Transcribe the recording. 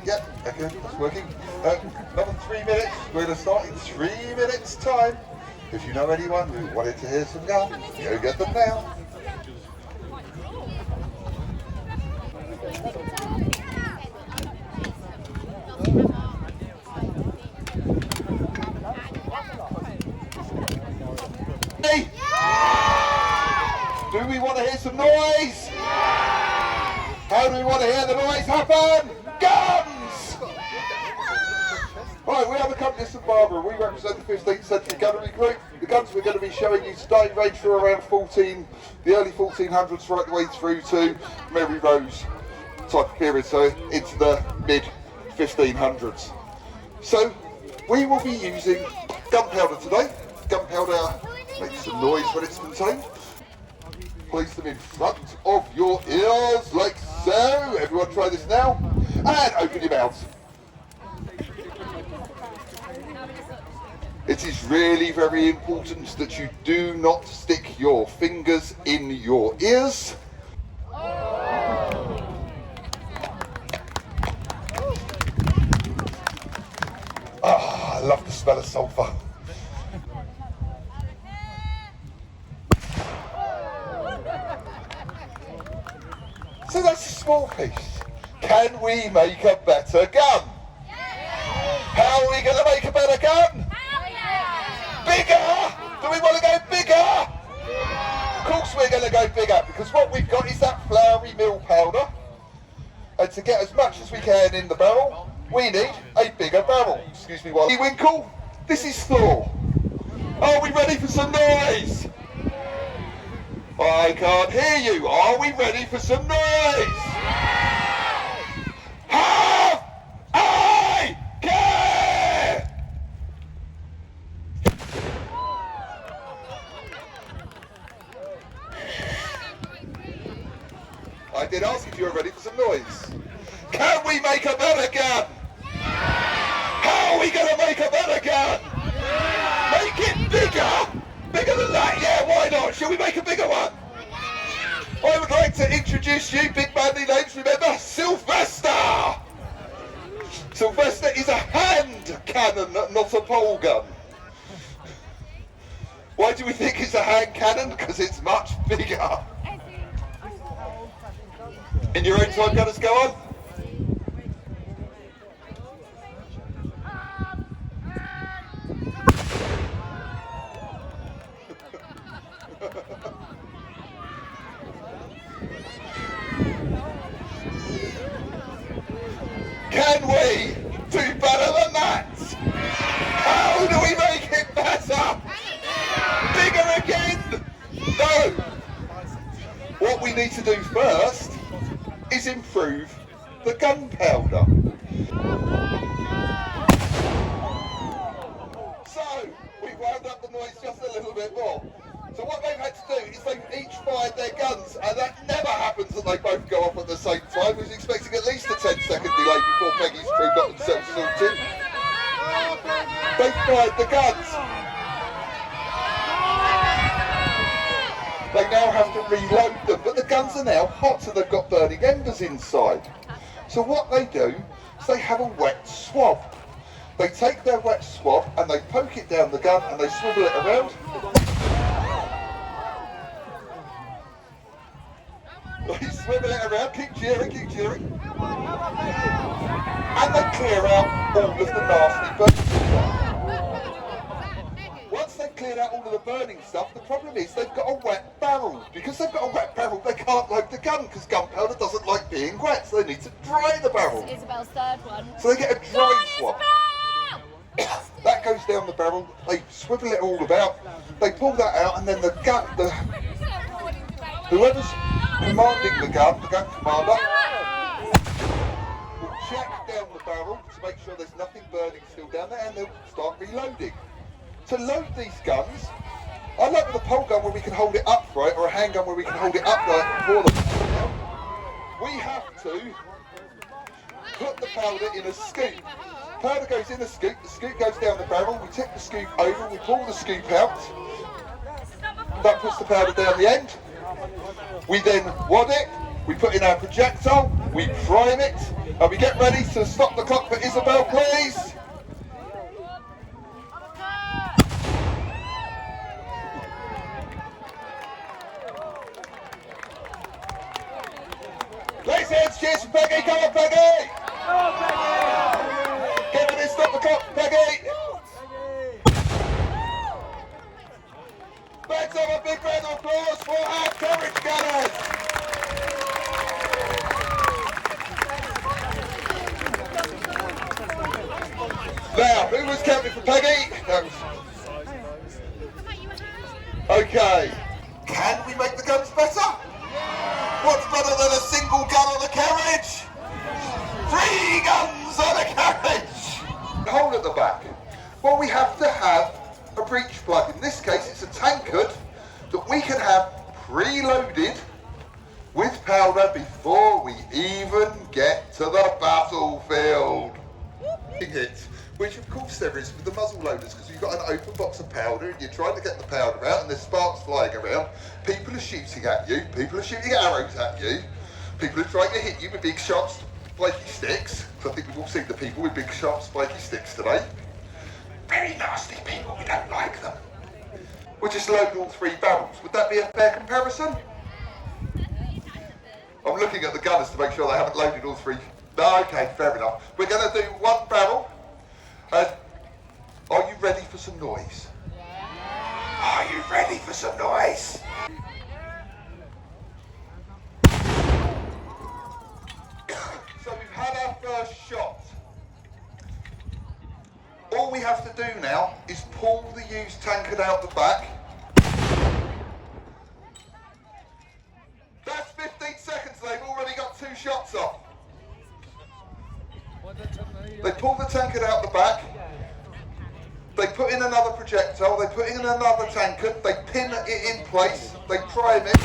Yep, okay, it's working. Another 3 minutes. We're going to start in 3 minutes' time. If you know anyone who wanted to hear some guns, go get them now. Hey! Do we want to hear some noise? How do we want to hear the noise happen? Guns! Right, we have a company of St Barbara. We represent the 15th century gunnery group. The guns we're going to be showing you today range from around the early 1400s right the way through to Mary Rose type of period, so into the mid 1500s. So we will be using gunpowder today. Gunpowder makes some noise when it's contained. Place them in front of your ears like so. Everyone try this now. And open your mouths. It is really very important that you do not stick your fingers in your ears. Ah, I love the smell of sulphur. So that's a small piece. Can we make a better gun? How are we going to make a better gun? Bigger? Do we want to go bigger? Of course we're going to go bigger, because what we've got is that floury mill powder. And to get as much as we can in the barrel, we need a bigger barrel. Excuse me, Wally Winkle. This is Thor. Are we ready for some noise? I can't hear you. Are we ready for some noise? Have I care? I did ask if you were ready for some noise. Can we make a better gun? How are we going to make a better gun? Make it bigger? Bigger than that? Yeah, why not? Shall we make a bigger one? I would like to introduce you, big manly names, remember, Sylvester! Sylvester is a hand cannon, not a pole gun. Why do we think it's a hand cannon? Because it's much bigger. In your own time, gunners, go on. Can we do better than that? How do we make it better? Bigger again? No. What we need to do first is improve the gunpowder. So, we've wound up the noise just a little bit more. So what they've had to do is they've each fired their guns, and that never happens that they both go off at the same time. We was expecting at least a 10-second delay before Peggy's crew got themselves sorted. They fired the guns. They now have to reload them, but the guns are now hot, so they've got burning embers inside. So what they do is they have a wet swab. They take their wet swab and they poke it down the gun and they swivel it around. They swivel it around, keep cheering, keep cheering. And they clear out all of the nasty burning stuff. Once they've cleared out all of the burning stuff, the problem is they've got a wet barrel. Because they've got a wet barrel, they can't load the gun, because gunpowder doesn't like being wet, so they need to dry the barrel. It's Isabel's third one. So they get a dry swab. That goes down the barrel, they swivel it all about, they pull that out, and then whoever's commanding the gun commander, will check down the barrel to make sure there's nothing burning still down there, and they'll start reloading. To load these guns, I like with a pole gun where we can hold it upright, or a handgun where we can hold it upright for the... We have to put the powder in a scoop. Powder goes in the scoop goes down the barrel, we tip the scoop over, we pull the scoop out. That puts the powder down the end. We then wad it, we put in our projectile, we prime it, and we get ready to stop the clock for Isabel, please. Place hands, cheers for Peggy, come on Peggy! Come on Peggy! Get ready, stop the clock, Peggy! Let's have a big round of applause for our courage gunners! Now, who was counting for Peggy? Okay. Can we make the guns better? What's better than a single gun on a carriage? 3 guns on a carriage! The hole at the back. Well, we have to have a breech plug. In this case, it's a tankard that we can have preloaded with powder before we even get to the battlefield. Which of course there is with the muzzle loaders, because you've got an open box of powder and you're trying to get the powder out and there's sparks flying around. People are shooting at you, people are shooting arrows at you, people are trying to hit you with big sharp spiky sticks. So I think we've all seen the people with big sharp spiky sticks today. Very nasty people, we don't like them. We'll just load all 3 barrels. Would that be a fair comparison? I'm looking at the gunners to make sure they haven't loaded all 3. No, okay, fair enough. We're going to do 1 barrel. Are you ready for some noise? Are you ready for some noise? So we've had our first shot. All we have to do now is pull the used tankard out the back. That's 15 seconds, they've already got 2 shots off. They pull the tankard out the back, they put in another projectile, they put in another tankard, they pin it in place, they prime it.